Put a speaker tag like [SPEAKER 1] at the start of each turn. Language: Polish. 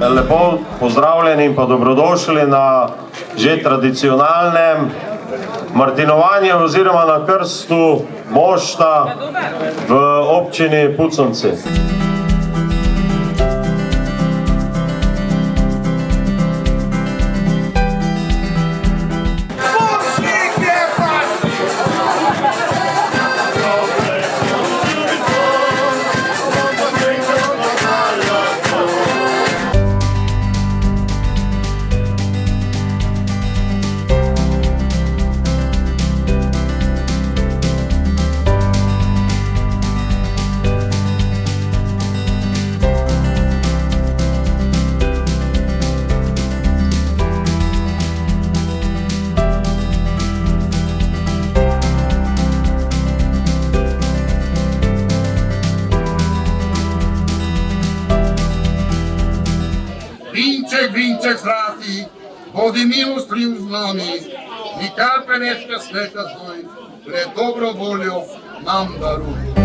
[SPEAKER 1] lepo pozdravljeni in pa dobrodošli na že tradicionalnem martinovanju oziroma na krstu mošta v občini Puconci.
[SPEAKER 2] Vinček zlati, bodi milostljiv z nami, nikar preneška sveta svoj, pred dobro voljo nam daruj.